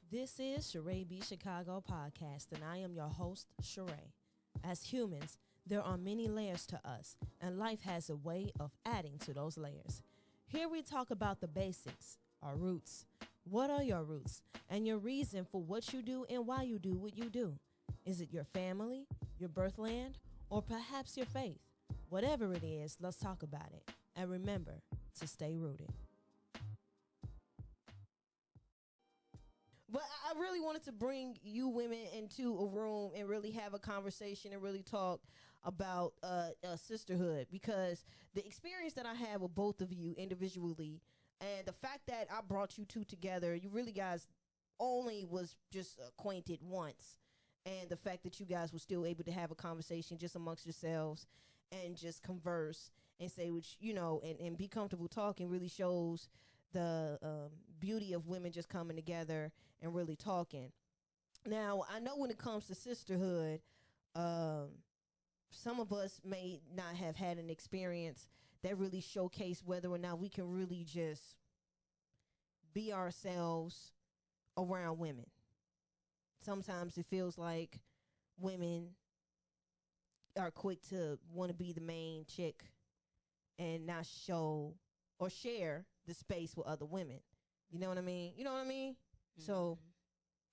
This is CharaeBChicago podcast, and I am your host, Charae. As humans, there are many layers to us, and life has a way of adding to those layers. Here we talk about the basics, our roots. What are your roots, and your reason for what you do and why you do what you do? Is it your family, your birthland, or perhaps your faith? Whatever it is, let's talk about it. And remember to stay rooted. But I really wanted to bring you women into a room and really have a conversation and really talk about sisterhood, because the experience that I had with both of you individually and the fact that I brought you two together, you really guys only was just acquainted once, and the fact that you guys were still able to have a conversation just amongst yourselves and just converse and say which and be comfortable talking really shows the beauty of women just coming together and really talking. Now, I know when it comes to sisterhood, some of us may not have had an experience that really showcased whether or not we can really just be ourselves around women. Sometimes it feels like women are quick to want to be the main chick and not show or share the space with other women. You know what I mean? Mm-hmm. So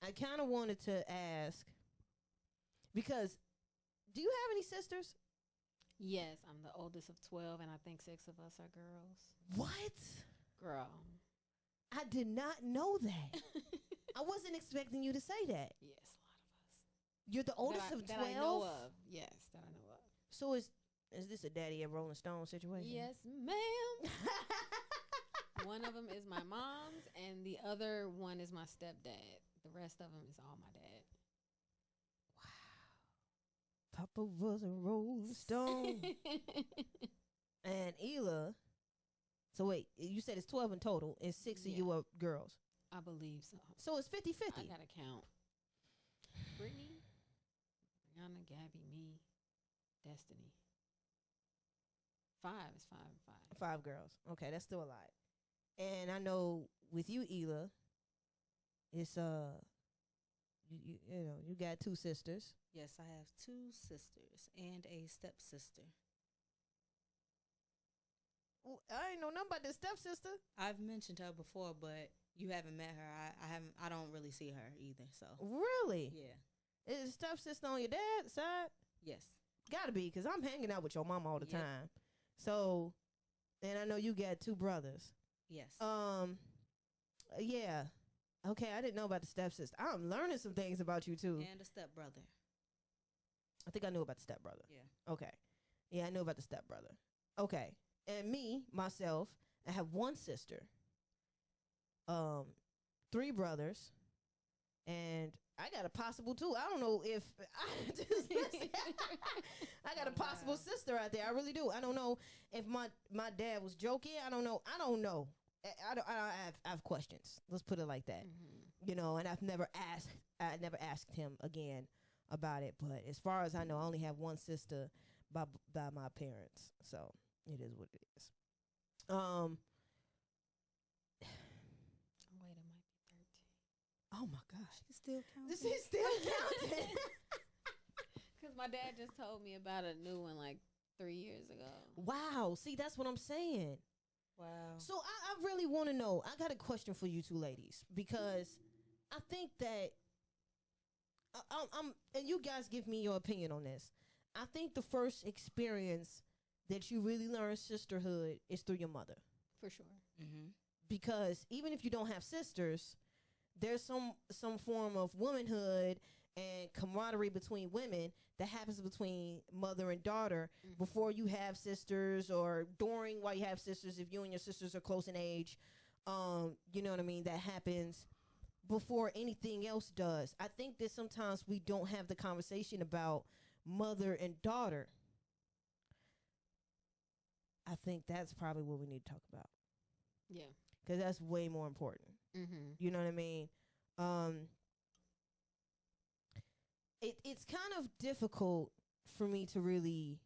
I kind of wanted to ask, because do you have any sisters? Yes, I'm the oldest of 12, and I think 6 of us are girls. What? Girl. I did not know that. I wasn't expecting you to say that. Yes, a lot of us. You're the oldest of 12? That I know of. Yes, that I know of. So is this a Daddy at Rolling Stone situation? Yes, ma'am. One of them is my mom's, and the other one is my stepdad. The rest of them is all my dad. Wow. Papa was a Rolling Stone. And Ilah. So wait, you said it's 12 in total, and 6 of you are girls. I believe so. So it's 50-50. I gotta count. Brittany, Brianna, Gabby, me, Destiny. 5 is 5 and 5. 5 girls. Okay, that's still a lot. And I know with you, Ilah, it's you got 2 sisters. Yes, I have 2 sisters and a stepsister. Well, I ain't know nothing about this stepsister. I've mentioned her before, but you haven't met her. I don't really see her either. So really, yeah. Is stepsister on your dad's side? Yes, gotta be, because I'm hanging out with your mom all the time. So, and I know you got 2 brothers. Yes. Yeah. Okay, I didn't know about the stepsister. I'm learning some things about you too. And a stepbrother. I think I knew about the stepbrother. Yeah. Okay. Yeah, I knew about the stepbrother. Okay. And myself, I have 1 sister, 3 brothers, and I got a possible 2. I don't know if I got a possible sister out there. I really do. I don't know if my dad was joking. I don't know. I have questions. Let's put it like that. Mm-hmm. And I never asked him again about it. But as far as I know, I only have 1 sister by my parents. So it is what it is. Wait, it might be 13. Oh my gosh. She's still counting. This is still counting. Because my dad just told me about a new one like 3 years ago. Wow. See, that's what I'm saying. Wow. So I really want to know. I got a question for you 2 ladies, because I think that and you guys give me your opinion on this. I think the first experience that you really learn sisterhood is through your mother. For sure. Mm-hmm. Because even if you don't have sisters, there's some form of womanhood and camaraderie between women that happens between mother and daughter before you have sisters, or during while you have sisters, if you and your sisters are close in age. You know what I mean? That happens before anything else does. I think that sometimes we don't have the conversation about mother and daughter. I think that's probably what we need to talk about. Yeah. Because that's way more important. Mm-hmm. You know what I mean? It's kind of difficult for me to really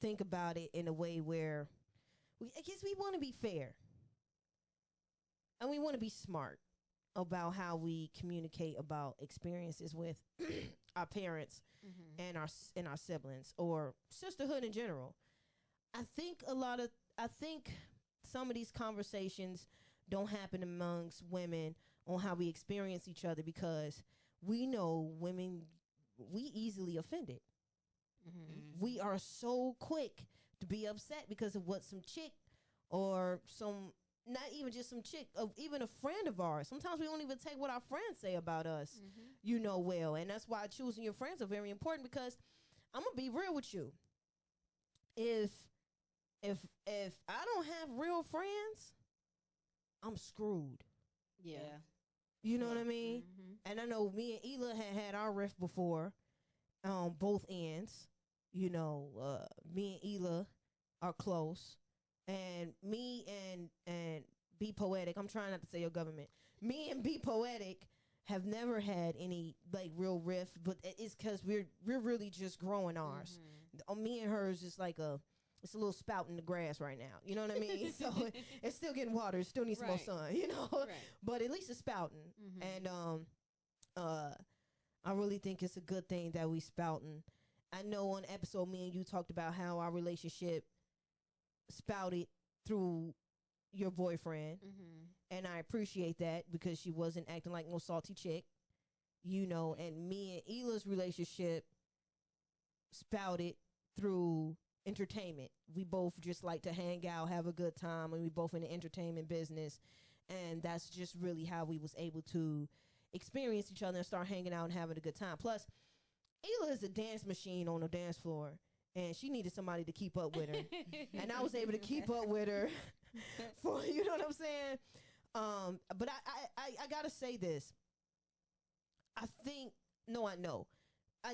think about it in a way where I guess we want to be fair. and we want to be smart about how we communicate about experiences with our parents and our siblings or sisterhood in general. I think some of these conversations don't happen amongst women on how we experience each other because we know women, we easily offended. We are so quick to be upset because of what some chick or some, not even just some chick, even a friend of ours. Sometimes we don't even take what our friends say about us, well. And that's why choosing your friends are very important, because I'm going to be real with you. If I don't have real friends, I'm screwed. Yeah. You know what I mean? And I know me and Ilah had our rift before, both ends. You know, me and Ilah are close, and me and B Poetique, I'm trying not to say your government. Me and B Poetique have never had any like real rift, but it's because we're really just growing ours. Me and her is just like it's a little spout in the grass right now. You know what I mean? So it's still getting water. It still needs some more sun, you know? Right. But at least it's spouting. And I really think it's a good thing that we spouting. I know on episode me and you talked about how our relationship spouted through your boyfriend. And I appreciate that, because she wasn't acting like no salty chick. You know, and me and Ilah's relationship spouted through entertainment. We both just like to hang out, have a good time, and we both in the entertainment business, and that's just really how we was able to experience each other and start hanging out and having a good time. Plus, Ilah is a dance machine on the dance floor, and she needed somebody to keep up with her, and I was able to keep up with her. For, you know what I'm saying? But I gotta say this. I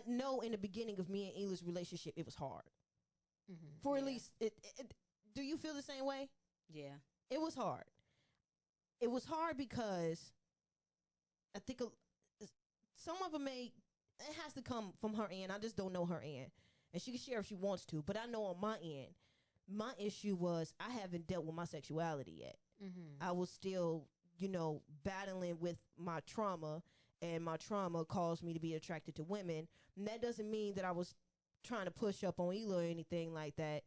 know in the beginning of me and Ilah's relationship, it was hard. For at least, do you feel the same way? Yeah. It was hard. It was hard because I think some of it has to come from her end. I just don't know her end. And she can share if she wants to. But I know on my end, my issue was I haven't dealt with my sexuality yet. I was still, battling with my trauma. And my trauma caused me to be attracted to women. And that doesn't mean that I was trying to push up on Ilah or anything like that.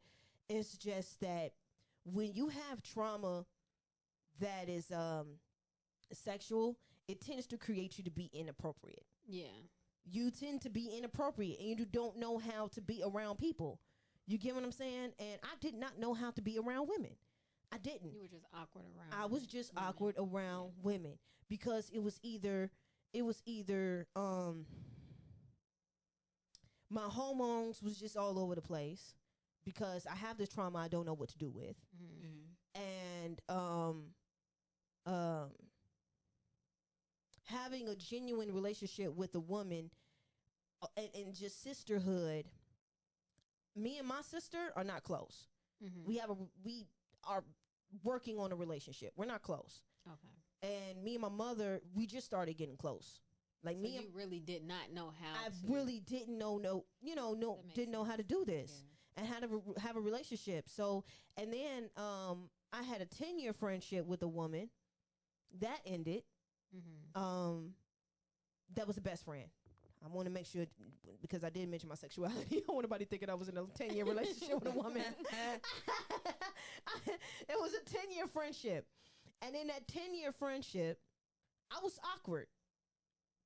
It's just that when you have trauma that is sexual, it tends to create you to be inappropriate. Yeah. You tend to be inappropriate, and you don't know how to be around people. You get what I'm saying? And I did not know how to be around women. I didn't. You were just awkward around. I was just women. Awkward around women, because it was either my hormones was just all over the place, because I have this trauma I don't know what to do with. And having a genuine relationship with a woman and just sisterhood, me and my sister are not close. We are working on a relationship. We're not close. Okay. And me and my mother, we just started getting close. Like, so you really did not know how. I really didn't know didn't know how to do this and how to have a relationship. So, and then I had a 10-year friendship with a woman that ended. That was a best friend. I want to make sure, because I did mention my sexuality. I don't want anybody thinking I was in a 10-year relationship with a woman. It was a 10-year friendship. And in that 10-year friendship, I was awkward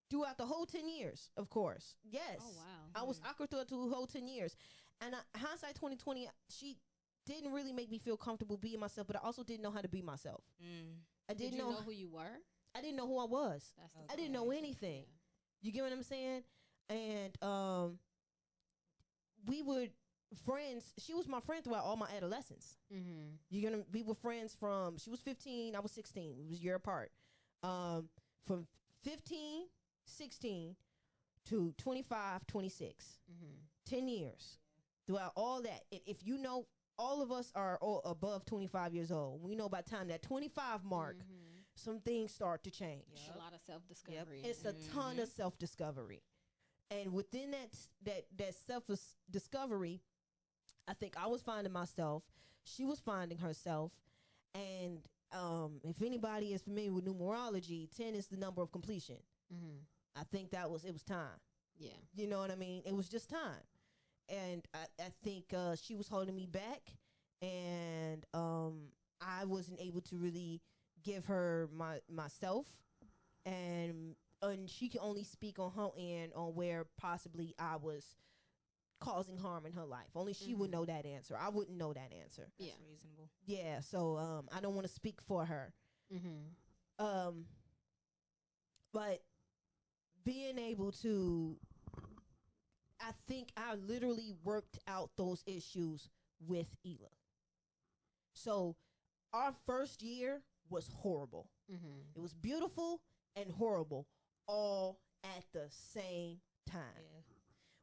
throughout the whole 10 years, of course. Yes. Oh, wow. I was awkward throughout the whole 10 years. And hindsight 2020, she didn't really make me feel comfortable being myself, but I also didn't know how to be myself. I didn't know who you were? I didn't know who I was. I didn't know anything. You get what I'm saying? And we were friends. She was my friend throughout all my adolescence. We were friends from, she was 15, I was 16. We was a year apart. From 15, 16 to 25, 26. 10 years. Throughout all that. If you know, all of us are all above 25 years old. We know by the time that 25 mark, some things start to change. A lot of self-discovery. It's a ton of self-discovery. And within that self-discovery, I think I was finding myself. She was finding herself. And If anybody is familiar with numerology, 10 is the number of completion. I think it was time. Yeah. You know what I mean? It was just time. And I think she was holding me back, and I wasn't able to really give her myself, and she can only speak on her end on where possibly I was causing harm in her life. Only she would know that answer. I wouldn't know that answer. That's reasonable. Yeah, so I don't want to speak for her. But being able to, I think I literally worked out those issues with Ilah. So our first year was horrible. It was beautiful and horrible all at the same time. Yeah.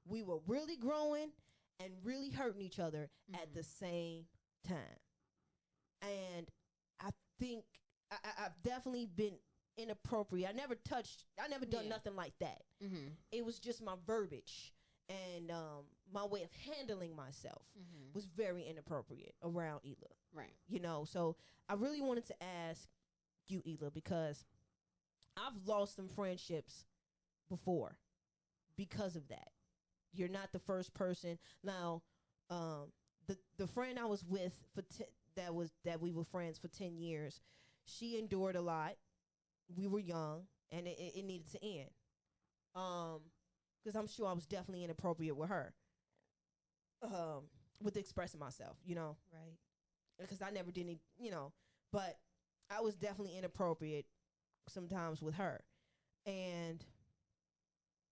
We were really growing and really hurting each other at the same time. And I think I've definitely been inappropriate. I never done nothing like that. It was just my verbiage and my way of handling myself was very inappropriate around Ilah. Right. You know, so I really wanted to ask you, Ilah, because I've lost some friendships before because of that. You're not the first person. Now, the friend I was with that we were friends for 10 years, she endured a lot. We were young, and it needed to end. Because I'm sure I was definitely inappropriate with her. With expressing myself, you know. Right. Because I never did any, you know. But I was definitely inappropriate sometimes with her. And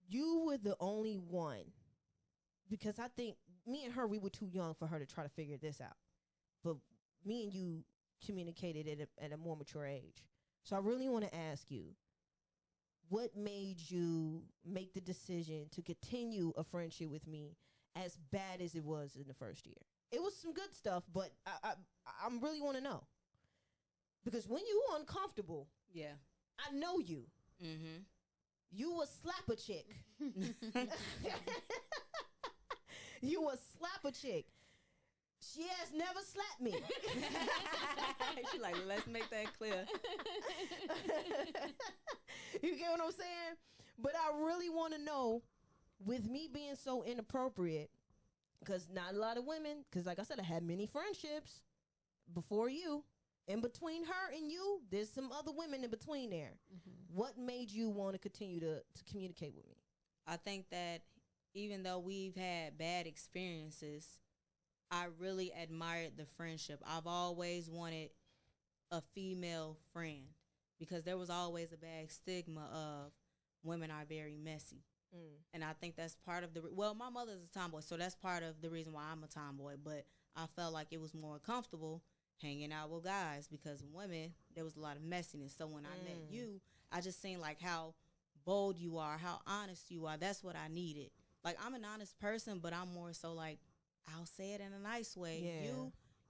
you were the only one, because I think me and her, we were too young for her to try to figure this out. But me and you communicated at a more mature age. So I really want to ask you, what made you make the decision to continue a friendship with me as bad as it was in the first year? It was some good stuff, but I really want to know. Because when you were uncomfortable, Yeah. I know you. You was slap a chick. You was slap a chick. She has never slapped me. She like, let's make that clear. You get what I'm saying? But I really want to know, with me being so inappropriate, because not a lot of women, because like I said, I had many friendships before you. In between her and you, there's some other women in between there. What made you want to continue to communicate with me? I think that even though we've had bad experiences, I really admired the friendship. I've always wanted a female friend because there was always a bad stigma of women are very messy. And I think that's part of my mother's a tomboy, so that's part of the reason why I'm a tomboy. But I felt like it was more comfortable hanging out with guys because women, there was a lot of messiness. So when I met you, I just seen like how bold you are, how honest you are. That's what I needed. Like, I'm an honest person, but I'm more so like, I'll say it in a nice way. Yeah.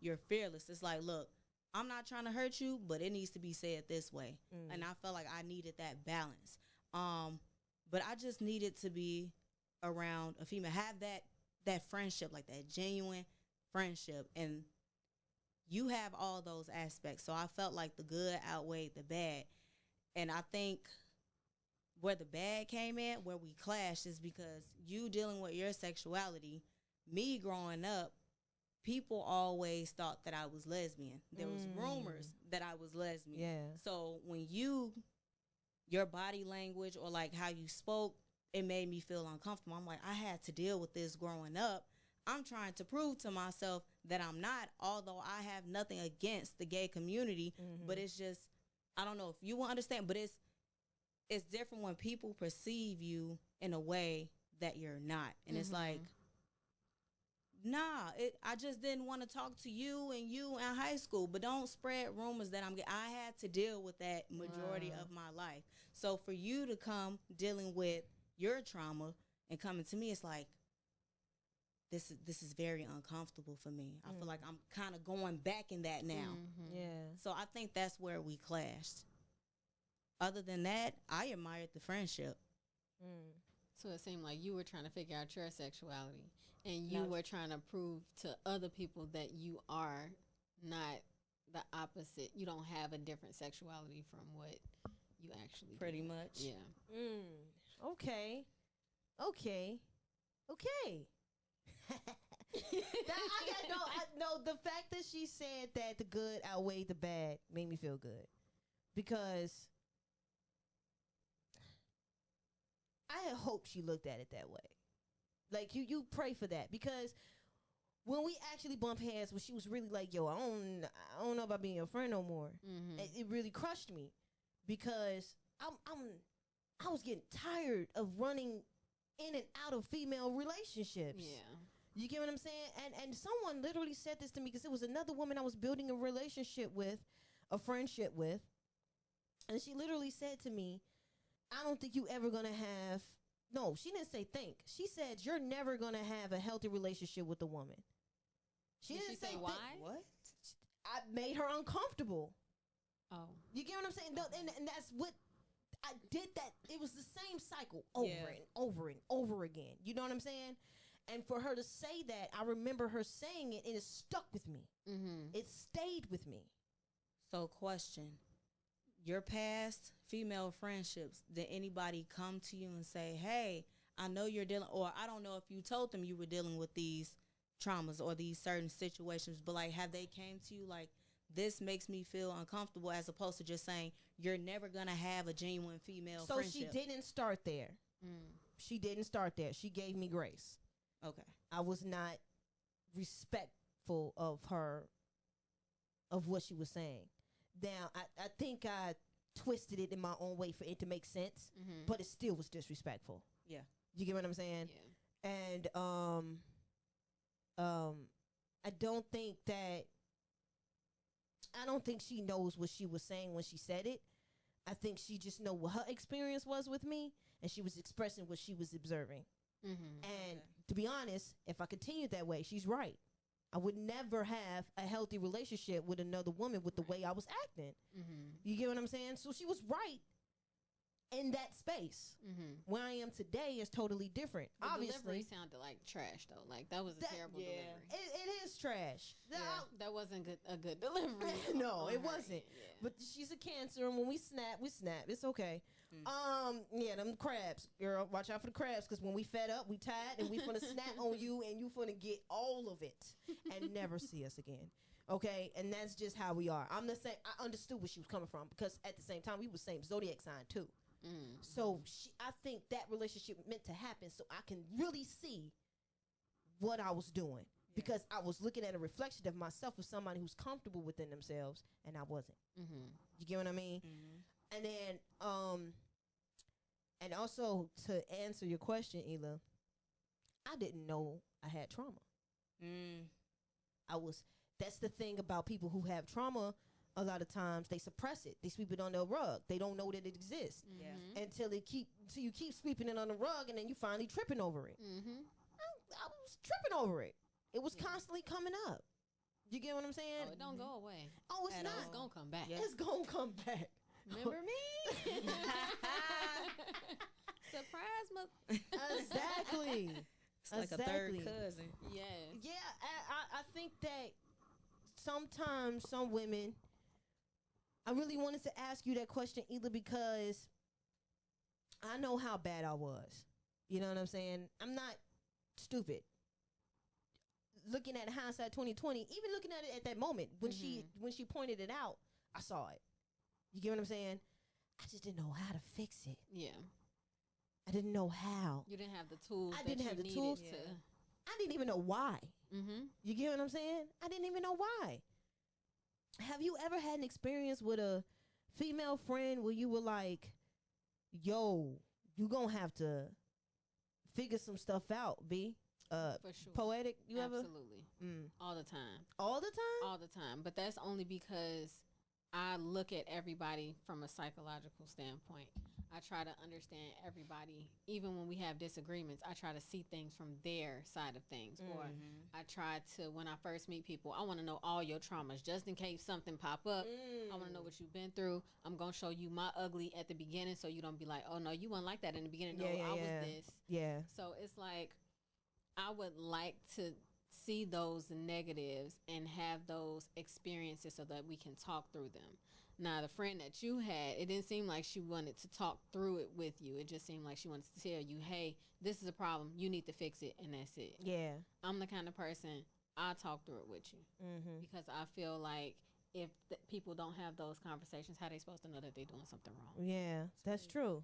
You're fearless. It's like, look, I'm not trying to hurt you, but it needs to be said this way. And I felt like I needed that balance. But I just needed to be around a female, have that friendship, like that genuine friendship. And you have all those aspects. So I felt like the good outweighed the bad. And I think where the bad came in, where we clashed, is because you dealing with your sexuality, me growing up, people always thought that I was lesbian. There was rumors that I was lesbian. Yeah. So when your body language or like how you spoke, it made me feel uncomfortable. I'm like, I had to deal with this growing up. I'm trying to prove to myself that I'm not, although I have nothing against the gay community, but it's just, I don't know if you will understand, but it's different when people perceive you in a way that you're not. And it's like, nah, I just didn't want to talk to you in high school, but don't spread rumors that I'm gay. I had to deal with that majority of my life. So for you to come dealing with your trauma and coming to me, it's like, this is very uncomfortable for me. I feel like I'm kind of going back in that now. Yeah. So I think that's where we clashed. Other than that, I admired the friendship. So it seemed like you were trying to figure out your sexuality, and you were trying to prove to other people that you are not the opposite. You don't have a different sexuality from what you actually Pretty do. much. Yeah. Okay. The fact that she said that the good outweighed the bad made me feel good, because I had hoped she looked at it that way. Like, you pray for that, because when we actually bumped heads, when she was really like, yo, I don't know about being your friend no more. It really crushed me, because I was getting tired of running in and out of female relationships. Yeah. You get what I'm saying? And someone literally said this to me, because it was another woman I was building a relationship with, a friendship with. And she literally said to me, I don't think you ever gonna have, no, she didn't say think. She said, you're never gonna have a healthy relationship with a woman. She Did didn't she say think. why? What? I made her uncomfortable. Oh. You get what I'm saying? No, and that's what I did. That it was the same cycle over and over and over again. You know what I'm saying? And for her to say that, I remember her saying it, and it stuck with me. It stayed with me. So, question: your past female friendships, did anybody come to you and say, "Hey, I know you're dealing," or I don't know if you told them you were dealing with these traumas or these certain situations, but like, have they came to you like, this makes me feel uncomfortable, as opposed to just saying you're never gonna have a genuine female friendship? So she didn't start there. She didn't start there. She gave me grace. Okay. I was not respectful of her, of what she was saying. Now, I think I twisted it in my own way for it to make sense, but it still was disrespectful. Yeah. You get what I'm saying? Yeah. And I don't think she knows what she was saying when she said it. I think she just know what her experience was with me, and she was expressing what she was observing. And to be honest, if I continued that way, she's right. I would never have a healthy relationship with another woman with the way I was acting. You get what I'm saying? So she was right in that space. Where I am today is totally different. The Obviously, delivery sounded like trash, though. Like, that was a terrible delivery. It is trash. That wasn't a good delivery. No, on it her wasn't. end, But she's a Cancer, and when we snap, we snap. It's okay. Them crabs, girl. Watch out for the crabs, because when we fed up, we tired, and we finna snap on you, and you finna get all of it and never see us again. Okay, and that's just how we are. I'm the same. I understood where she was coming from, because at the same time, we were same zodiac sign too. So I think that relationship meant to happen, so I can really see what I was doing, because I was looking at a reflection of myself with somebody who's comfortable within themselves, and I wasn't. You get what I mean? And then, and also to answer your question, Ilah, I didn't know I had trauma. That's the thing about people who have trauma. A lot of times they suppress it. They sweep it under a rug. They don't know that it exists until you keep sweeping it on the rug, and then you finally tripping over it. I was tripping over it. It was constantly coming up. You get what I'm saying? Oh, it don't go away. Oh, it's not. It's gonna come back. It's gonna come back. Remember me? Surprise, Exactly. It's like a third cousin. Yeah. Yeah, I think that sometimes some women, I really wanted to ask you that question, Ilah, because I know how bad I was. You know what I'm saying? I'm not stupid. Looking at hindsight 2020, even looking at it at that moment when she pointed it out, I saw it. You get what I'm saying? I just didn't know how to fix it. Yeah. I didn't know how. You didn't have the tools. I didn't have the tools. I didn't even know why. You get what I'm saying? I didn't even know why. Have you ever had an experience with a female friend where you were like, yo, you gonna have to figure some stuff out, B? For sure. Poetic, you ever? Absolutely. All the time. All the time? All the time. But that's only because I look at everybody from a psychological standpoint. I try to understand everybody. Even when we have disagreements, I try to see things from their side of things. Or I try to, when I first meet people, I want to know all your traumas, just in case something pop up. I want to know what you've been through. I'm going to show you my ugly at the beginning, so you don't be like, oh, no, you weren't like that in the beginning. No, I was this. Yeah. So it's like, I would like to see those negatives and have those experiences so that we can talk through them. Now, the friend that you had, it didn't seem like she wanted to talk through it with you. It just seemed like she wanted to tell you, hey, this is a problem. You need to fix it, and that's it. Yeah. I'm the kind of person, I'll talk through it with you. Because I feel like if people don't have those conversations, how are they supposed to know that they're doing something wrong? Yeah, that's true.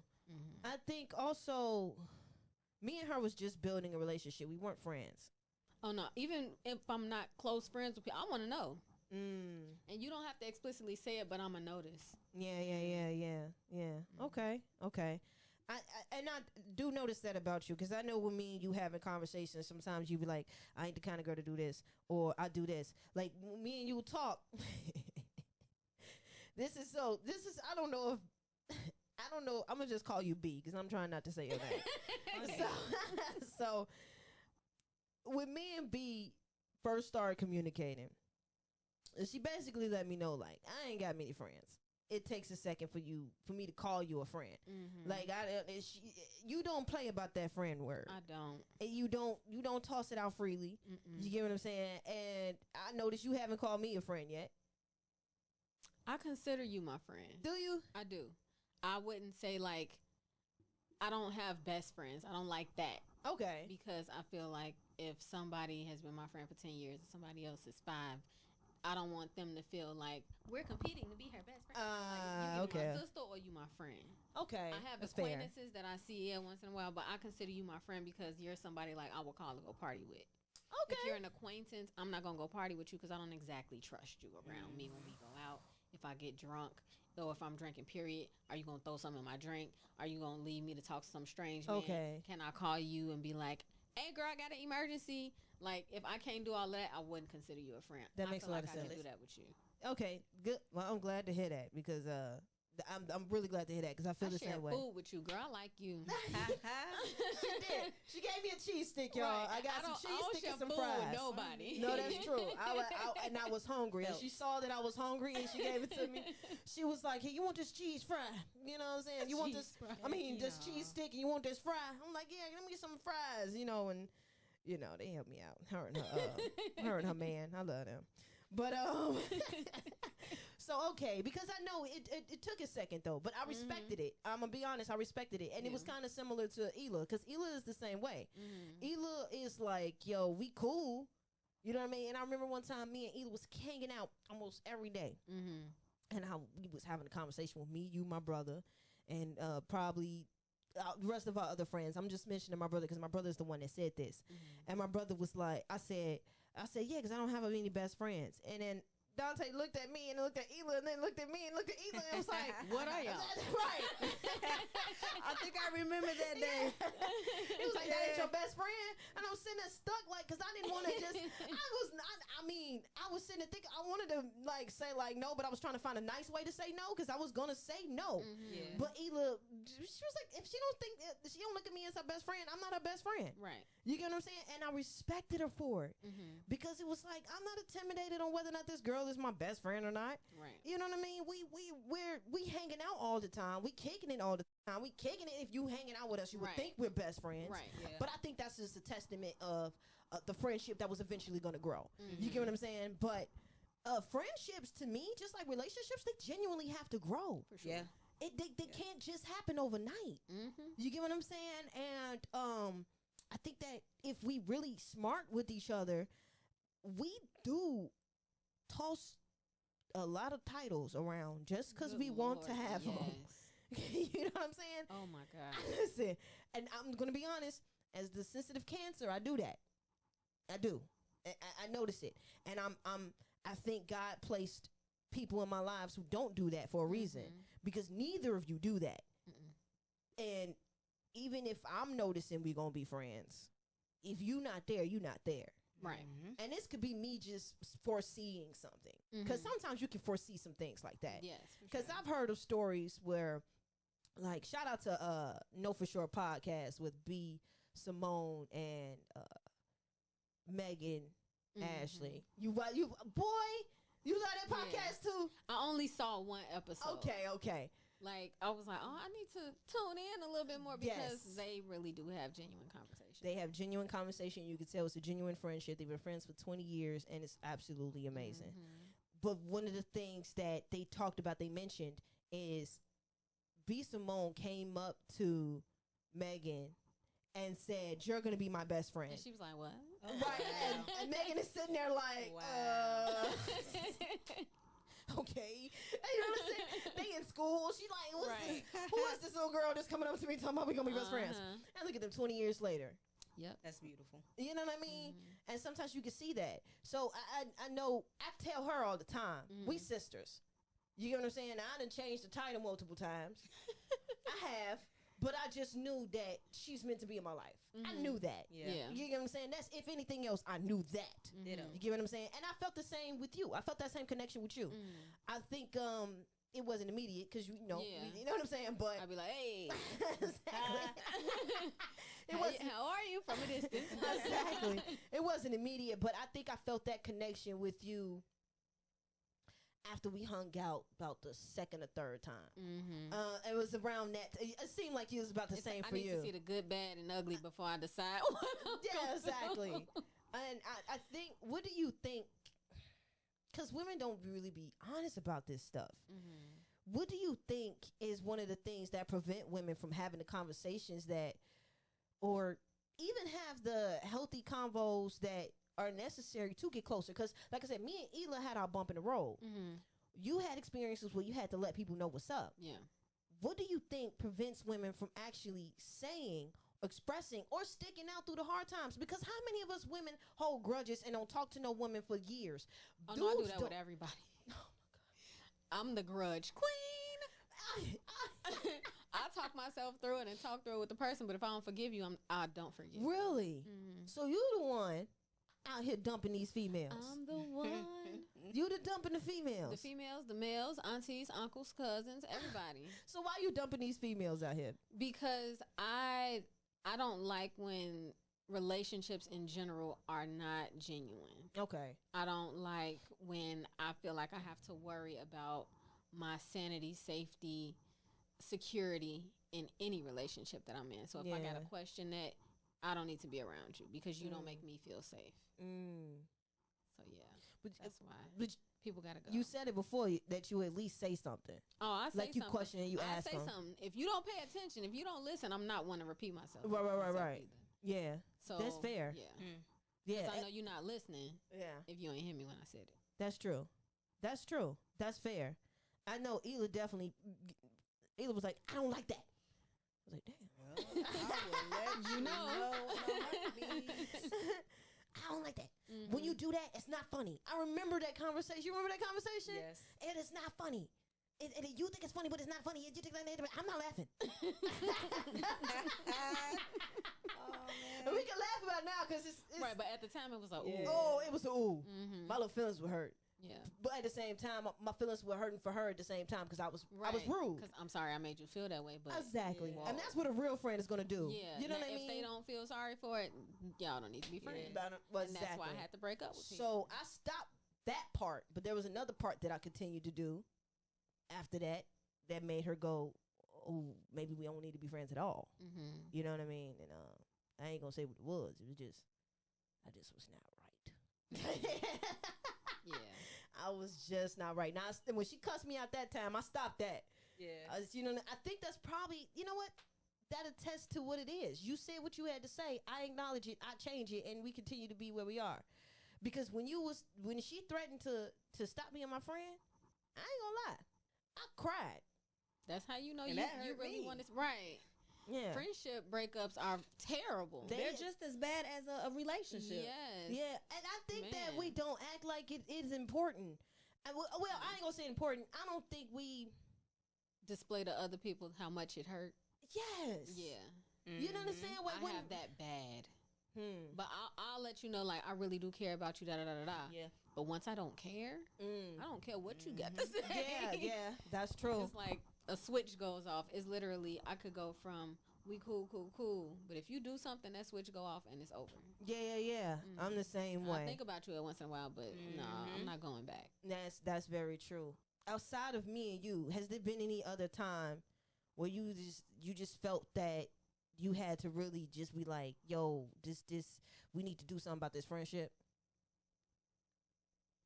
I think also, me and her was just building a relationship. We weren't friends. Oh, no. Even if I'm not close friends with people, I want to know. And you don't have to explicitly say it, but I'm going to notice. Yeah. Okay. I do notice that about you, because I know when me and you having conversations, sometimes you be like, I ain't the kind of girl to do this, or I do this. Like, when me and you talk, I don't know, I'm going to just call you B, because I'm trying not to say your name. So, when me and B first started communicating, she basically let me know, like, I ain't got many friends. It takes a second for me to call you a friend. Like, you don't play about that friend word. I don't. And you don't toss it out freely. You get what I'm saying? And I noticed you haven't called me a friend yet. I consider you my friend. Do you? I do. I wouldn't say, like, I don't have best friends. I don't like that. Okay. Because I feel like if somebody has been my friend for 10 years and somebody else is 5, I don't want them to feel like we're competing to be her best friend. Like, you my sister or you my friend. Okay. I have That's acquaintances that I see once in a while, but I consider you my friend because you're somebody like I will call to go party with. Okay. If you're an acquaintance, I'm not going to go party with you because I don't exactly trust you around me when we go out. If I get drunk, or if I'm drinking, period, are you going to throw something in my drink? Are you going to leave me to talk to some strange man? Okay. Can I call you and be like, hey, girl, I got an emergency? Like, if I can't do all that, I wouldn't consider you a friend. That makes a lot of I sense. can do that with you. Okay, good. Well, I'm glad to hear that, because I'm really glad to hear that, because I feel the same way. I share food with you, girl. I like you. She did. She gave me a cheese stick, y'all. Right. I got some cheese stick and some food fries. with nobody. No, that's true. And I was hungry. And she saw that I was hungry, and she gave it to me. She was like, hey, you want this cheese fry? You know what I'm saying? You want this, this cheese stick, and you want this fry? I'm like, yeah, let me get some fries, and they helped me out. Her and her man. I love them. But so okay, because I know it took a second though, but I respected it. I'm gonna be honest, I respected it, and it was kind of similar to Ilah, because Ilah is the same way. Ilah is like, yo, we cool, you know what I mean? And I remember one time me and Ilah was hanging out almost every day, and we was having a conversation with me, you, my brother, and probably the rest of our other friends. I'm just mentioning my brother because my brother is the one that said this, and my brother was like, I said, yeah, because I don't have any best friends. And then Dante looked at me and looked at Ilah and then looked at me and looked at Ilah and was like, what are y'all? Right. I think I remember that day. He was like, that ain't your best friend? And I was sitting there stuck, like, because I didn't want to just, I was sitting there thinking, I wanted to, like, say, like, no, but I was trying to find a nice way to say no, because I was going to say no. But Ilah, she was like, if she don't look at me as her best friend, I'm not her best friend. Right. You get what I'm saying? And I respected her for it, because it was like, I'm not intimidated on whether or not this girl is my best friend or not. Right. You know what I mean? We hanging out all the time. We kicking it all the time. We kicking it. If you hanging out with us, you would think we're best friends. Right. Yeah. But I think that's just a testament of the friendship that was eventually going to grow. You get what I'm saying? But friendships, to me, just like relationships, they genuinely have to grow. For sure. Yeah. They can't just happen overnight. You get what I'm saying? And I think that if we really smart with each other, we do toss a lot of titles around just because we want to have them. You know what I'm saying? Oh my God. Listen, and I'm gonna be honest, as the sensitive Cancer, I do that. I do. I notice it, and I think God placed people in my lives who don't do that for a reason, because neither of you do that. And even if I'm noticing we're gonna be friends, if you not there, you not there. Right. And this could be me just foreseeing something, because sometimes you can foresee some things like that. Yes. Because I've heard of stories where, like, shout out to Know For Sure podcast with B, Simone, and Megan, Ashley. You boy, you like that podcast too? I only saw one episode. Okay. Like, I was like, oh, I need to tune in a little bit more because Yes. they really do have genuine conversations. They have genuine conversation. You can tell it's a genuine friendship. They've been friends for 20 years, and it's absolutely amazing. But one of the things that they talked about, they mentioned, is B. Simone came up to Megan and said, "You're going to be my best friend." And she was like, what? Right. Wow. And Megan is sitting there like, Wow. okay. And you know what I'm saying? They in school. She like, Right. who is this little girl that's coming up to me talking about we going to be best friends? And look at them 20 years later. Yep. That's beautiful. You know what I mean? And sometimes you can see that. So I know, I tell her all the time, we sisters. You get what I'm saying? I done changed the title multiple times. I have. But I just knew that she's meant to be in my life. I knew that. Yeah. You get what I'm saying? That's, if anything else, I knew that. Ditto. You get what I'm saying? And I felt the same with you. I felt that same connection with you. I think it wasn't immediate because, you know, you know what I'm saying? But I'd be like, hey. exactly. It how, wasn't, how are you from a distance? exactly. It wasn't immediate, but I think I felt that connection with you after we hung out about the second or third time. It was around that. It seemed like it was about the same for I need you. to see the good, bad, and ugly before I decide. Yeah, exactly. And I think, what do you think? Because women don't really be honest about this stuff. What do you think is one of the things that prevent women from having the conversations that, or even have the healthy convos that are necessary to get closer? Because, like I said, me and Ilah had our bump in the road. You had experiences where you had to let people know what's up. Yeah. What do you think prevents women from actually saying, expressing, or sticking out through the hard times? Because how many of us women hold grudges and don't talk to no woman for years? Oh, no, I do that with everybody. Oh, I'm the grudge queen. I talk myself through it and talk through it with the person, but if I don't forgive you, I don't forgive. Really? So you the one out here dumping these females. I'm the one. You the dumping the females. The females, the males, aunties, uncles, cousins, everybody. So why you dumping these females out here? Because I don't like when relationships in general are not genuine. Okay. I don't like when I feel like I have to worry about my sanity, safety, security in any relationship that I'm in. So if I got to question that, I don't need to be around you because you don't make me feel safe. So yeah, that's why people gotta go. You said it before that you at least say something. Oh, I say like you something. question and you I ask say them. something. If you don't pay attention, if you don't listen, I'm not one to repeat myself. Right. Either. Yeah. So that's fair. Yeah. Yeah. 'Cause I know you're not listening. Yeah. If you ain't hear me when I said it. That's true. That's true. That's fair. I know Ilah definitely. Ilah was like, I don't like that. I was like, damn. I will let you know. I don't like that. When you do that, it's not funny. I remember that conversation. You remember that conversation? Yes. It is not funny. You think it's funny, but it's not funny. I'm not laughing. And we can laugh about it now because it's Right, but at the time it was like, ooh. Yeah. Oh, it was a ooh. My little feelings were hurt. Yeah. But at the same time, my feelings were hurting for her at the same time because I was rude. Because I'm sorry I made you feel that way, but Exactly. Yeah. And that's what a real friend is going to do. yeah, You know now, what I mean? if they don't feel sorry for it, y'all don't need to be friends. Well, And that's why I had to break up with people. So I stopped that part, but there was another part that I continued to do after that made her go, oh, maybe we don't need to be friends at all. You know what I mean? And I ain't gonna say what it was. It was just, I just was not right. Yeah. I was just not right. Now, when she cussed me out that time, I stopped that. Yeah. I think that's probably, you know what? That attests to what it is. You said what you had to say. I acknowledge it. I change it, and we continue to be where we are. Because when she threatened to stop being my friend, I ain't gonna lie, I cried. That's how you know And you that hurt really me. want to. Right. Yeah. Friendship breakups are terrible. They're just as bad as a relationship. Yes. Yeah, and I think that Man. we don't act like it is important. Well, I ain't gonna say important. I don't think we. Display to other people how much it hurt. Yes. Yeah. You know what I'm saying? I have that bad. But I'll let you know, like, I really do care about you, da-da-da-da-da. Yeah. But once I don't care, I don't care what you got to say. Yeah, that's true. It's like a switch goes off. It's literally, I could go from, we cool. But if you do something, that switch go off and it's over. Yeah. I'm the same way. I think about you once in a while, but no, I'm not going back. That's very true. outside of me and you, has there been any other time where you just felt that you had to really just be like, yo, this we need to do something about this friendship?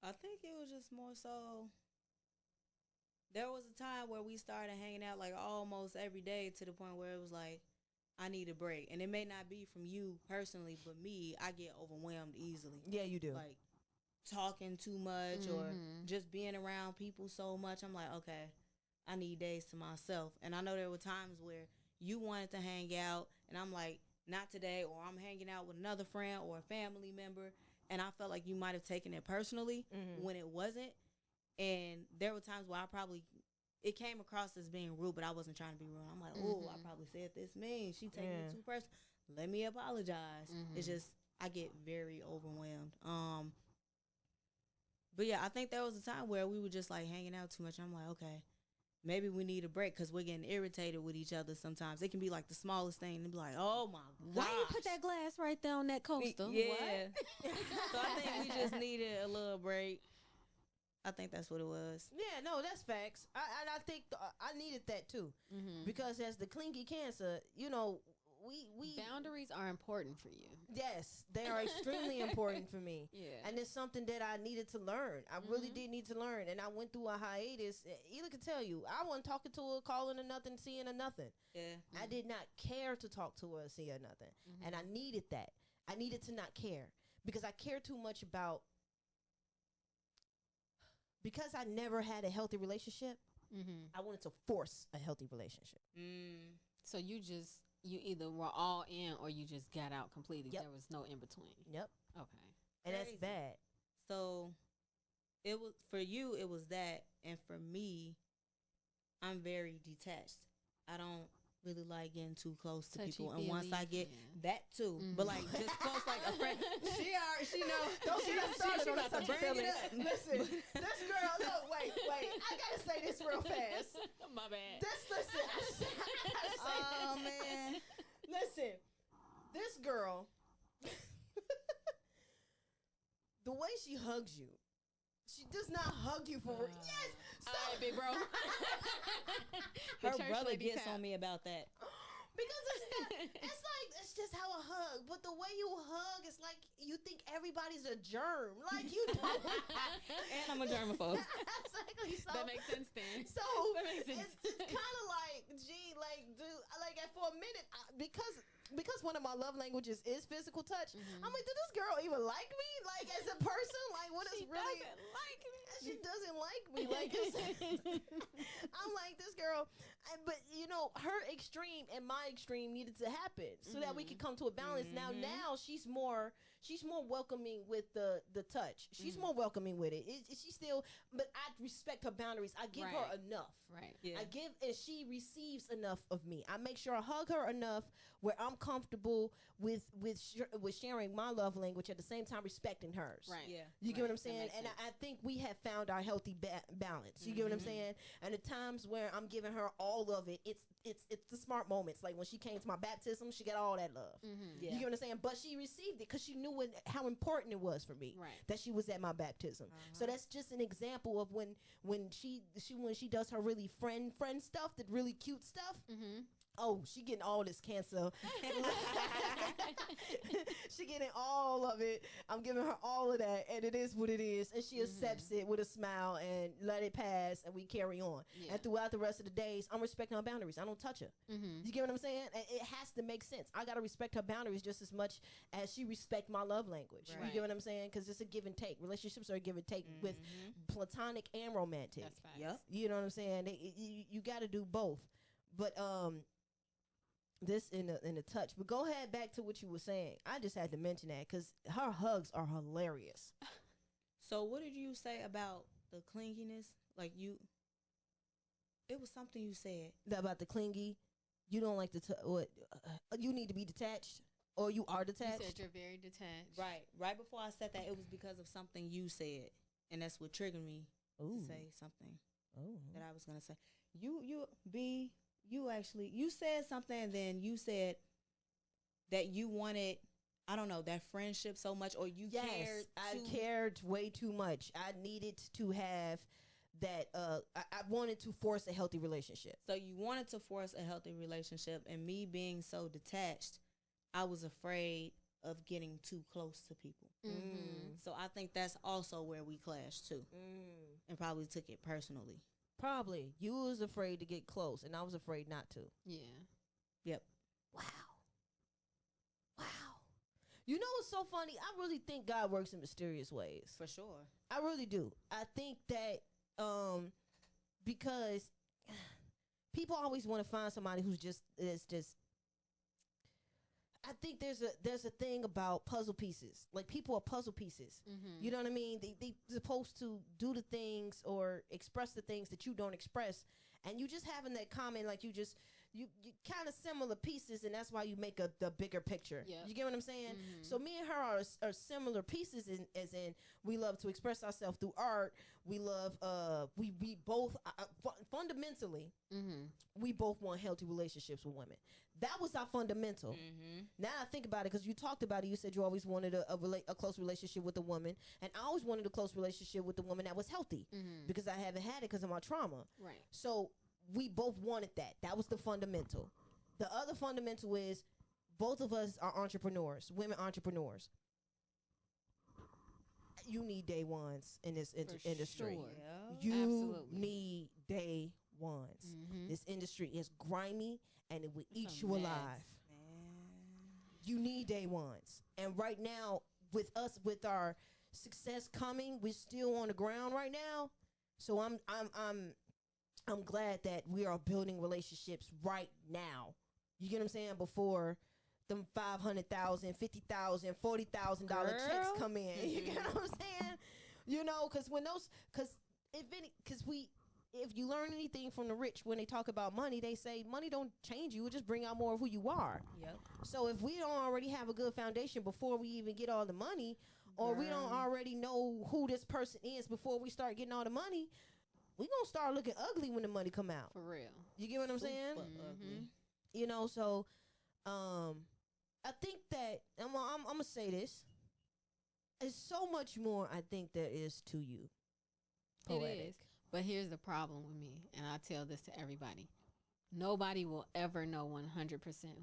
I think it was just more so. There was a time where we started hanging out like almost every day to the point where it was like, I need a break. And it may not be from you personally, but me, I get overwhelmed easily. Yeah, you do. Like talking too much or just being around people so much. I'm like, okay, I need days to myself. And I know there were times where you wanted to hang out and I'm like, not today, or I'm hanging out with another friend or a family member, and I felt like you might have taken it personally when it wasn't. And there were times where it came across as being rude, but I wasn't trying to be rude. I'm like, oh, I probably said this mean. She taking it too personal. Let me apologize. It's just, I get very overwhelmed. But yeah, I think there was a time where we were just like hanging out too much. I'm like, okay, maybe we need a break because we're getting irritated with each other sometimes. It can be like the smallest thing and be like, oh my God. Why you put that glass right there on that coaster? Yeah. So I think we just needed a little break. I think that's what it was. Yeah, no, that's facts. I think I needed that too, because as the clingy cancer, you know, we boundaries are important for you. Yes, they are extremely important for me. Yeah, and it's something that I needed to learn. I really did need to learn, and I went through a hiatus. Ilah can tell you, I wasn't talking to her, calling her nothing, seeing her nothing. Yeah, I did not care to talk to her, see her nothing, and I needed that. I needed to not care because I care too much about. Because I never had a healthy relationship, I wanted to force a healthy relationship. So you either were all in or you just got out completely. Yep. There was no in between. Yep. Okay. And Crazy. that's bad. So it was for you. It was that, and for me, I'm very detached. I don't really like getting too close to people, and once I get that too, but like just close like a friend. She know. Don't get us started on about the to touchy bring it feeling. up. Listen, this girl. Look, wait. I gotta say this real fast. My bad. Listen. I gotta say Oh this. man. Listen, this girl. The way she hugs you. She does not hug you for real. Yes. All right, big bro. Her brother gets on me about that. Because it's just how I hug. But the way you hug, it's like you think everybody's a germ. Like you don't. And I'm a germaphobe. Exactly. So, That makes sense then. So That makes sense. it's kind of like, gee, like, dude, like for a minute, because one of my love languages is physical touch. I'm like, did this girl even like me? Like as a person? Like what is She really? doesn't like me. She doesn't like me. Like I'm like this girl, but you know, her extreme and my extreme needed to happen so that we could come to a balance. Now she's more welcoming with the touch. She's more welcoming with it. She still, but I respect her boundaries. I give her enough. Right. Yeah. I give, and she receives enough of me. I make sure I hug her enough where I'm comfortable with sharing my love language at the same time respecting hers. Right. Yeah. You get what I'm saying? makes And sense. I think we have found our healthy balance. You get what I'm saying? And the times where I'm giving her all of it, it's the smart moments. Like when she came to my baptism, she got all that love. Yeah. You get what I'm saying? But she received it because she knew how important it was for me that she was at my baptism. So that's just an example of when she does her really friend stuff, that really cute stuff. Oh, she getting all this cancer. She getting all of it. I'm giving her all of that, and it is what it is. And she accepts it with a smile and let it pass, and we carry on. Yeah. And throughout the rest of the days, I'm respecting her boundaries. I don't touch her. You get what I'm saying? And it has to make sense. I got to respect her boundaries just as much as she respect my love language. You get what I'm saying? Because it's a give and take. Relationships are a give and take with platonic and romantic. That's facts. Yep. You know what I'm saying? You got to do both. But this in a touch. But go ahead back to what you were saying. I just had to mention that because her hugs are hilarious. So what did you say about the clinginess? Like it was something you said About the clingy. You don't like what? You need to be detached, or you are You detached. said you're very detached. right before I said that. It was because of something you said, and that's what triggered me Ooh. to say something Oh. that I was gonna say. You said something, and then you said that you wanted, I don't know, that friendship so much, or you cared. I cared way too much. I needed to have that I wanted to force a healthy relationship. So you wanted to force a healthy relationship, and me being so detached, I was afraid of getting too close to people. So I think that's also where we clashed too, and probably took it personally. Probably you was afraid to get close, and I was afraid not to. Yeah. Yep. Wow. You know what's so funny? I really think God works in mysterious ways. For sure. I really do. I think that because people always want to find somebody who's just. I think there's a thing about puzzle pieces. Like, people are puzzle pieces. You know what I mean? They supposed to do the things or express the things that you don't express, and you just having that comment, like you kind of similar pieces, and that's why you make the bigger picture. Yep. You get what I'm saying? So me and her are similar pieces, as in we love to express ourselves through art. We love we both fundamentally we both want healthy relationships with women. That was our fundamental. Now I think about it, because you talked about it. You said you always wanted a close relationship with a woman, and I always wanted a close relationship with a woman that was healthy, because I haven't had it because of my trauma. Right. So we both wanted that. That was the fundamental. The other fundamental is both of us are entrepreneurs, women entrepreneurs. You need day ones in this industry. Sure. Yeah. You Absolutely. need day ones. This industry is grimy, and it will eat a you mess. alive. You need day ones. And right now, with our success coming, we're still on the ground right now. So I'm glad that we are building relationships right now. You get what I'm saying? Before them $500,000, $50,000, $40,000 checks come in. You get what I'm saying? You know, because if you learn anything from the rich, when they talk about money, they say money don't change you; it just bring out more of who you are. Yep. So if we don't already have a good foundation before we even get all the money, or we don't already know who this person is before we start getting all the money, we gonna start looking ugly when the money come out. For real. You get what I'm saying? Ugly. You know, so I think that I'm gonna say this. There's so much more I think there is to you. Poetic. It is. But here's the problem with me, and I tell this to everybody. Nobody will ever know 100%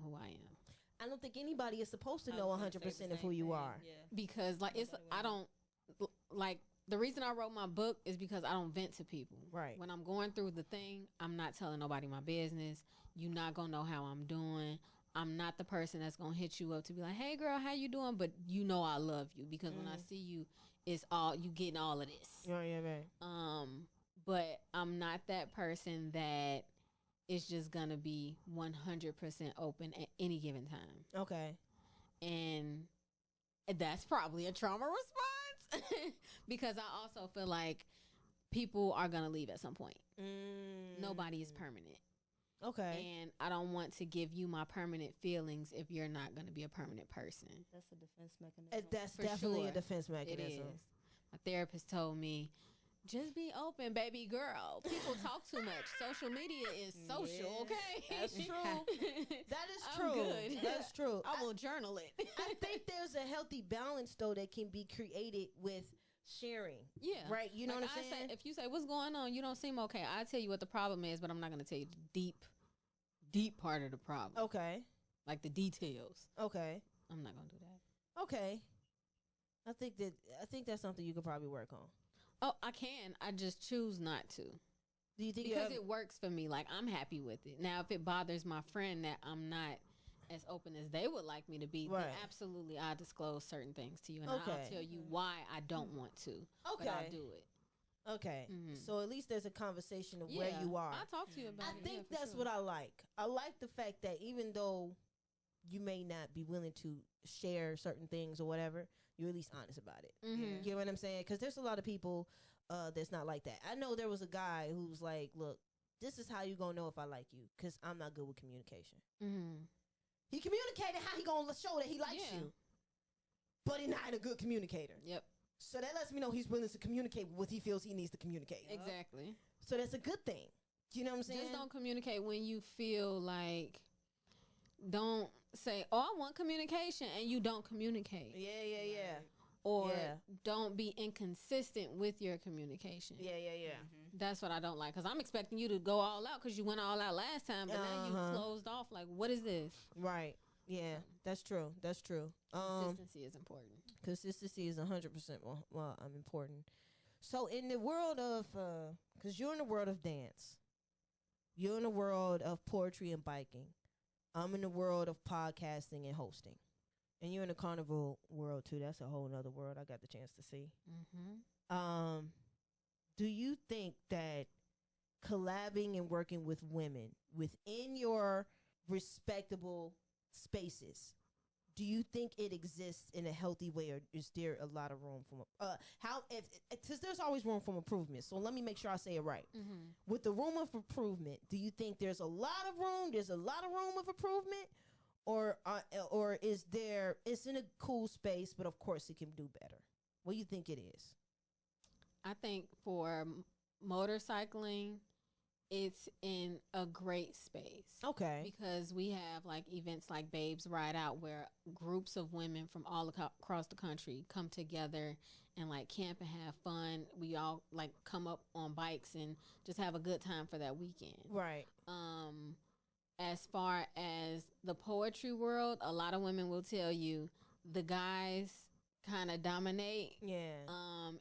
who I am. I don't think anybody is supposed to know 100% of who you are. Yeah. Because the reason I wrote my book is because I don't vent to people. Right. When I'm going through the thing, I'm not telling nobody my business. You're not going to know how I'm doing. I'm not the person that's going to hit you up to be like, hey girl, how you doing? But you know I love you, because when I see you, it's all, you getting all of this. Yeah, right. But I'm not that person that is just going to be 100% open at any given time. Okay. And that's probably a trauma response because I also feel like people are going to leave at some point. Nobody is permanent. Okay. And I don't want to give you my permanent feelings if you're not going to be a permanent person. That's a defense mechanism. That's For definitely sure. a defense It mechanism. is. My therapist told me, just be open, baby girl. People talk too much. Social media is social, okay? That's true. That is I'm true. good. That's true. I will journal it. I think there's a healthy balance, though, that can be created with sharing. Yeah. Right? You know Like what I'm saying? If you say, what's going on? You don't seem okay. I tell you what the problem is, but I'm not going to tell you the deep part of the problem. Okay. Like the details. Okay. I'm not going to do that. Okay. I think that's something you could probably work on. Oh, I can. I just choose not to. Do you think Because it works for me. Like, I'm happy with it. Now, if it bothers my friend that I'm not as open as they would like me to be, then absolutely I'll disclose certain things to you. And I'll tell you why I don't want to. Okay. But I'll do it. Okay. So at least there's a conversation of where you are. I'll talk to you about it. I think that's what I like. I like the fact that even though you may not be willing to share certain things or whatever, you're at least honest about it. You get what I'm saying? Because there's a lot of people that's not like that. I know there was a guy who was like, look, this is how you going to know if I like you, because I'm not good with communication. He communicated how he going to show that he likes you, but he's not a good communicator. Yep. So that lets me know he's willing to communicate what he feels he needs to communicate. Exactly. So that's a good thing. You know what I'm saying? Just don't communicate when you feel like, don't say, oh, I want communication, and you don't communicate. Yeah. or don't be inconsistent with your communication. Yeah. That's what I don't like, because I'm expecting you to go all out because you went all out last time, but now you closed off. Like, what is this? Right. Yeah, that's true. Consistency is important. Consistency is 100% important. So in the world of, because you're in the world of dance, you're in the world of poetry and biking, I'm in the world of podcasting and hosting, and you're in the carnival world too. That's a whole nother world I got the chance to see. Do you think that collabing and working with women within your respectable spaces, do you think it exists in a healthy way, or is there a lot of room for because there's always room for improvement? So let me make sure I say it right. With the room of improvement, do you think there's a lot of room? There's a lot of room of improvement, or is there? It's in a cool space, but of course it can do better. What do you think it is? I think for motorcycling, it's in a great space. Okay. Because we have like events like Babes Ride Out, where groups of women from all across the country come together and like camp and have fun. We all like come up on bikes and just have a good time for that weekend. Right. As far as the poetry world, a lot of women will tell you the guys kind of dominate. Yeah.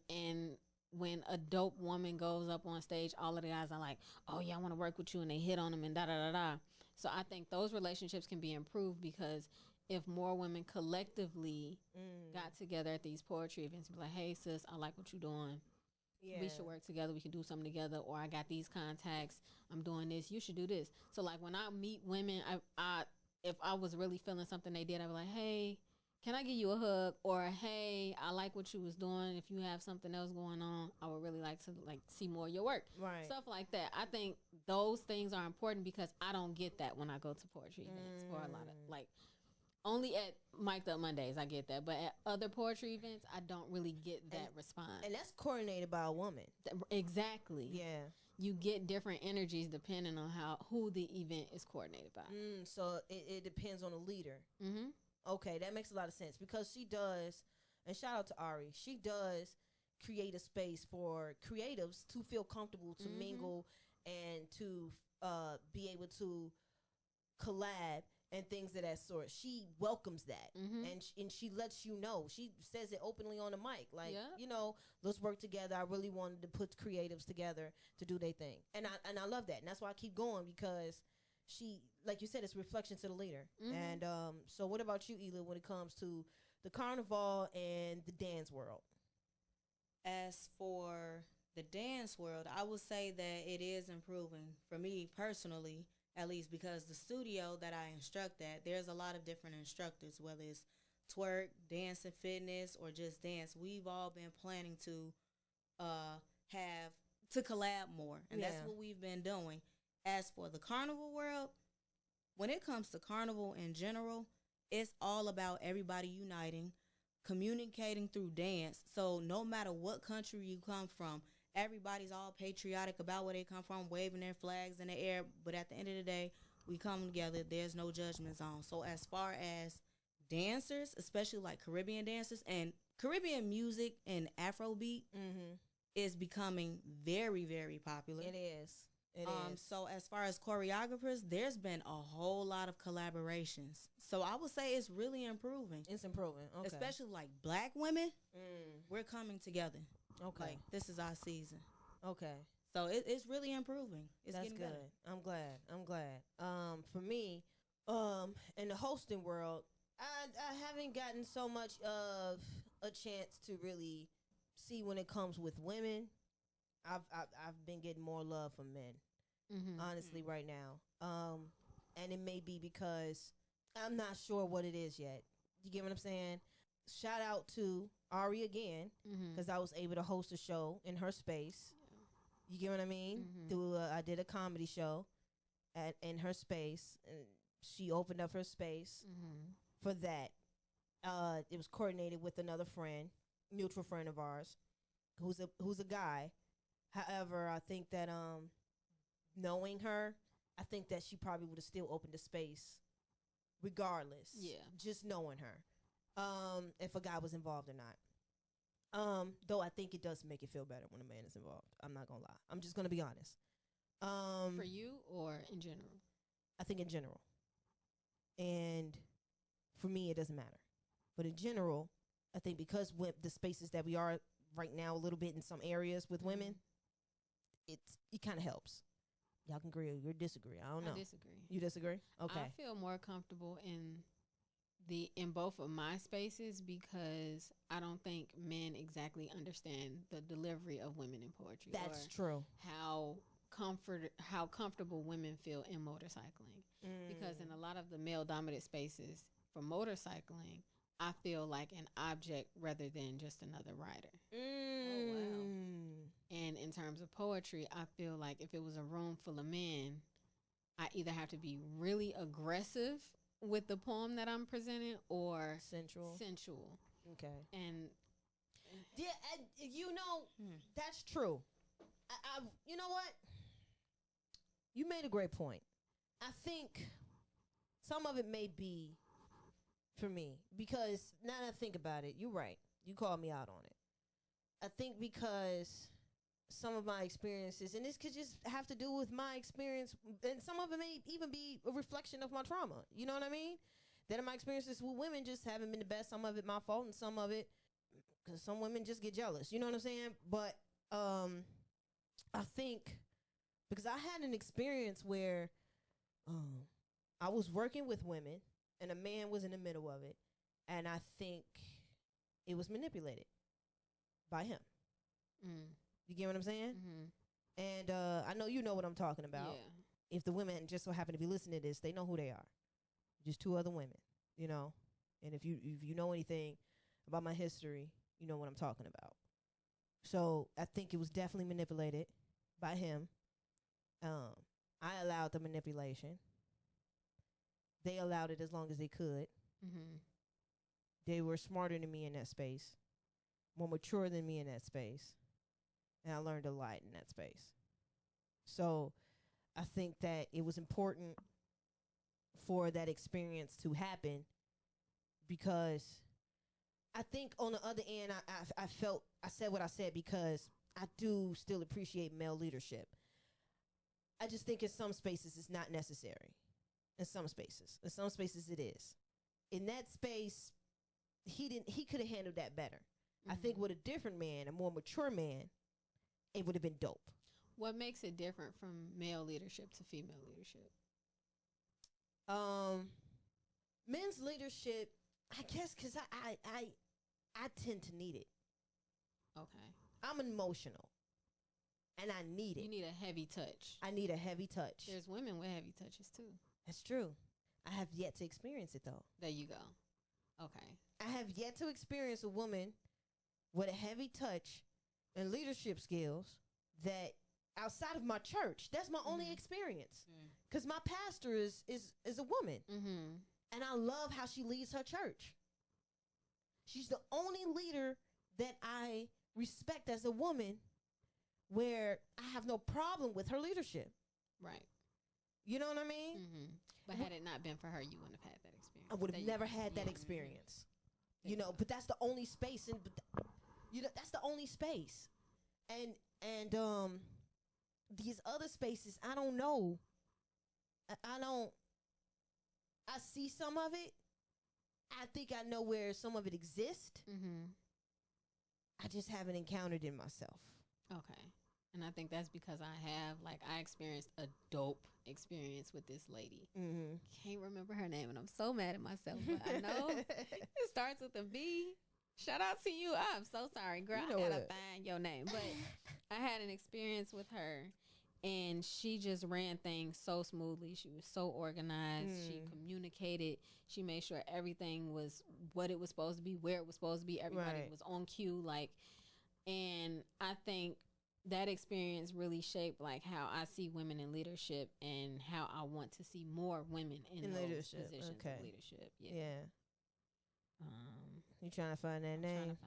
And when a dope woman goes up on stage, all of the guys are like, oh yeah, I want to work with you, and they hit on them and da-da-da-da. So I think those relationships can be improved, because if more women collectively got together at these poetry events and be like, hey sis, I like what you're doing. Yeah. We should work together. We can do something together. Or I got these contacts. I'm doing this. You should do this. So like when I meet women, if I was really feeling something they did, I'd be like, hey, can I give you a hug? Or, hey, I like what you was doing. If you have something else going on, I would really like to see more of your work. Right. Stuff like that. I think those things are important, because I don't get that when I go to poetry events, or a lot of like only at Mic'd Up Mondays I get that, but at other poetry events I don't really get that response. And that's coordinated by a woman. Exactly. Yeah. You get different energies depending on who the event is coordinated by. So it depends on the leader. Mm-hmm. Okay, that makes a lot of sense, because she does, and shout out to Ari, she does create a space for creatives to feel comfortable to mingle and to be able to collab and things of that sort. She welcomes that, and she lets you know. She says it openly on the mic, like, you know, let's work together. I really wanted to put creatives together to do their thing, and I love that, and that's why I keep going, because she, like you said, it's reflection to the leader. And so what about you, Ilah, when it comes to the carnival and the dance world? As for the dance world, I would say that it is improving for me personally, at least, because the studio that I instruct at, there's a lot of different instructors, whether it's twerk, dance and fitness, or just dance. We've all been planning to collab more, and that's what we've been doing. As for the carnival world, when it comes to carnival in general, it's all about everybody uniting, communicating through dance. So no matter what country you come from, everybody's all patriotic about where they come from, waving their flags in the air. But at the end of the day, we come together. There's no judgment zone. So as far as dancers, especially like Caribbean dancers, and Caribbean music and Afrobeat is becoming very, very popular. It is. It is. So as far as choreographers, there's been a whole lot of collaborations. So I would say it's really improving. It's improving. Okay. Especially like Black women, we're coming together. Okay. Like, this is our season. Okay. So it's really improving. It's That's getting good. better. I'm glad. For me, in the hosting world, I haven't gotten so much of a chance to really see when it comes with women. I've been getting more love from men, honestly, right now. And it may be because I'm not sure what it is yet. You get what I'm saying? Shout out to Ari again, because I was able to host a show in her space. You get what I mean? I did a comedy show in her space, and she opened up her space for that. It was coordinated with another friend, mutual friend of ours, who's a guy. However, I think that knowing her, I think that she probably would have still opened the space regardless. Yeah. Just knowing her. If a guy was involved or not. Though I think it does make it feel better when a man is involved. I'm not gonna lie. I'm just gonna be honest. For you or in general? I think in general. And for me, it doesn't matter. But in general, I think because with the spaces that we are right now, a little bit in some areas with women, it kind of helps. Y'all can agree or disagree. I don't know. I disagree. You disagree? Okay. I feel more comfortable in both of my spaces because I don't think men exactly understand the delivery of women in poetry. That's true. How comfortable women feel in motorcycling. Because in a lot of the male dominant spaces for motorcycling, I feel like an object rather than just another rider. Oh, wow. And in terms of poetry, I feel like if it was a room full of men, I either have to be really aggressive with the poem that I'm presenting or Sensual. Okay. And yeah, that's true. I you know what? You made a great point. I think some of it may be for me because now that I think about it, you're right. You called me out on it. I think because some of my experiences, and this could just have to do with my experience, and some of it may even be a reflection of my trauma. You know what I mean? That my experiences with women just haven't been the best. Some of it my fault, and some of it because some women just get jealous. You know what I'm saying? But I think because I had an experience where I was working with women and a man was in the middle of it, and I think it was manipulated by him. You get what I'm saying? And I know you know what I'm talking about. Yeah. If the women just so happen to be listening to this, they know who they are. Just two other women, you know. And if you know anything about my history, you know what I'm talking about. So I think it was definitely manipulated by him. I allowed the manipulation. They allowed it as long as they could. They were smarter than me in that space, more mature than me in that space, and I learned a lot in that space. So I think that it was important for that experience to happen because I think on the other end, I said what I said because I do still appreciate male leadership. I just think in some spaces it's not necessary. In some spaces it is. In that space, he could have handled that better. I think with a different man, a more mature man, it would have been dope. What makes it different from male leadership to female leadership? Men's leadership, I guess, because I tend to need it. Okay. I'm emotional, and I need it. You need a heavy touch. I need a heavy touch. There's women with heavy touches too. That's true. I have yet to experience it though. There you go. Okay. I have yet to experience a woman with a heavy touch and leadership skills that outside of my church, that's my only experience. Because my pastor is a woman. And I love how she leads her church. She's the only leader that I respect as a woman where I have no problem with her leadership. Right. You know what I mean? But had it not been for her, you wouldn't have had that experience. I would have never had that experience. You know, but that's the only space, and that's the only space. And these other spaces, I don't know. I see some of it. I think I know where some of it exists. I just haven't encountered it myself. Okay. And I think that's because I experienced a dope experience with this lady. Can't remember her name, and I'm so mad at myself, but I know it starts with a V. Shout out to you. I'm so sorry, girl. I gotta find your name. But I had an experience with her, and she just ran things so smoothly. She was so organized. She communicated. She made sure everything was what it was supposed to be, where it was supposed to be. Everybody was on cue. And I think that experience really shaped how I see women in leadership and how I want to see more women in those leadership. positions of leadership. Yeah. You trying to find that name?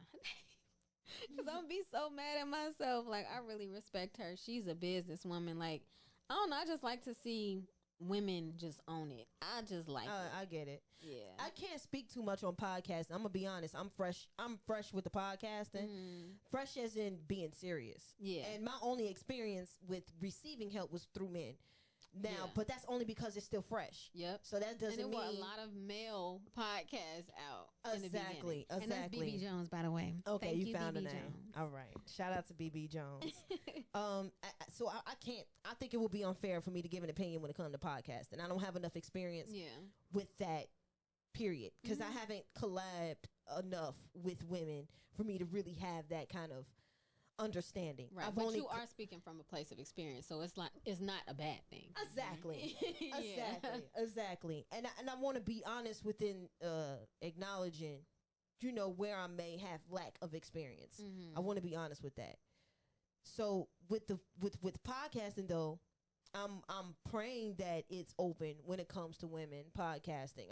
Because I'm going to be so mad at myself. I really respect her. She's a businesswoman. I don't know. I just like to see women just own it. I just like it. I get it. Yeah. I can't speak too much on podcasting. I'm gonna be honest. I'm fresh with the podcasting. Fresh as in being serious. Yeah. And my only experience with receiving help was through men. Now, Yeah. but that's only because it's still fresh. Yep. So that doesn't and there mean were a lot of male podcasts out. exactly. And that's BB Jones, by the way. Okay, Thank you found BB a name. Jones. All right. Shout out to BB Jones. So I can't. I think it would be unfair for me to give an opinion when it comes to podcasting. I don't have enough experience with that. Period. Because I haven't collabed enough with women for me to really have that kind of understanding. Right, but you are speaking from a place of experience, so it's not a bad thing. Exactly. Yeah. Exactly. And I want to be honest within acknowledging, where I may have lack of experience. I want to be honest with that. So with podcasting though, I'm praying that it's open when it comes to women podcasting.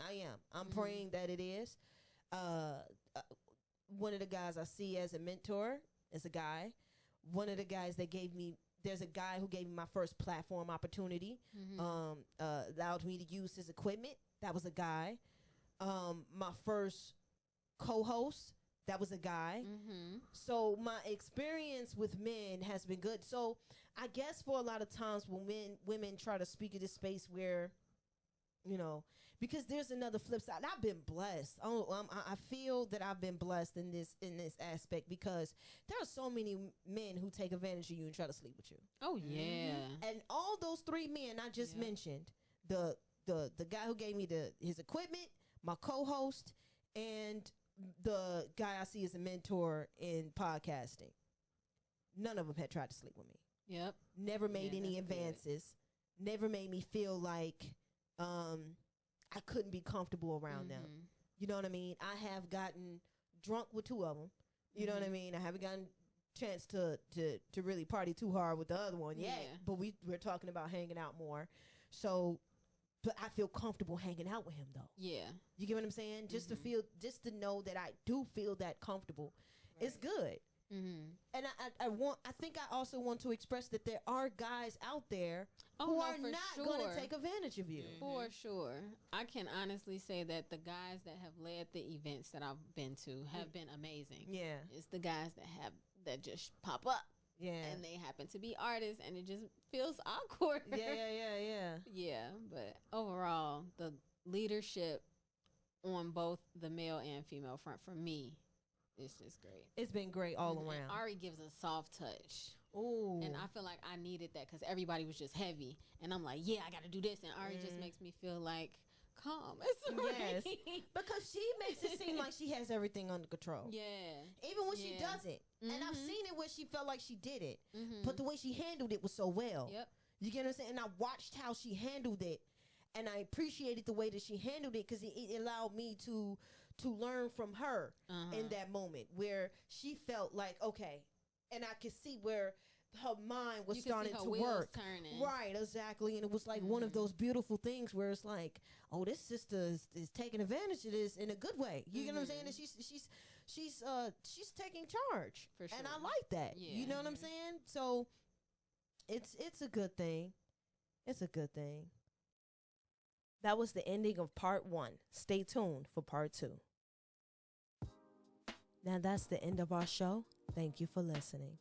I'm praying that it is. One of the guys I see as a mentor is a guy. One of the guys that there's a guy who gave me my first platform opportunity, allowed me to use his equipment. That was a guy. My first co-host, that was a guy. So my experience with men has been good. So I guess for a lot of times when women try to speak in this space where, because there's another flip side. I've been blessed. I feel that I've been blessed in this aspect because there are so many men who take advantage of you and try to sleep with you. Oh yeah. And all those three men I just mentioned, the guy who gave me his equipment, my co-host, and the guy I see as a mentor in podcasting. None of them had tried to sleep with me. Yep. Never made any advances. Good. Never made me feel like I couldn't be comfortable around them. You know what I mean? I have gotten drunk with two of them. You know what I mean? I haven't gotten chance to really party too hard with the other one yet. But we're talking about hanging out more. So, but I feel comfortable hanging out with him though. Yeah. You get what I'm saying? Just to know that I do feel that comfortable. Right. It's good. And I think I also want to express that there are guys out there who are not going to take advantage of you. For sure. I can honestly say that the guys that have led the events that I've been to have been amazing. Yeah. It's the guys that just pop up. Yeah. And they happen to be artists and it just feels awkward. Yeah. But overall, the leadership on both the male and female front for me, it's just great. It's been great all around. And Ari gives a soft touch. Ooh. And I feel like I needed that because everybody was just heavy. And I'm like, yeah, I got to do this. And Ari just makes me feel like calm. Yes. Because she makes it seem like she has everything under control. Yeah. Even when she doesn't. And I've seen it where she felt like she did it. But the way she handled it was so well. Yep. You get what I'm saying? And I watched how she handled it. And I appreciated the way that she handled it because it allowed me to learn from her in that moment where she felt like, okay, and I could see where her mind was starting to work. Turning. Right, exactly. And it was like one of those beautiful things where it's like, oh, this sister is taking advantage of this in a good way. You get what I'm saying? And she's taking charge. For sure. And I like that. Yeah. You know what I'm saying? So it's a good thing. It's a good thing. That was the ending of part 1. Stay tuned for part 2. Now that's the end of our show. Thank you for listening.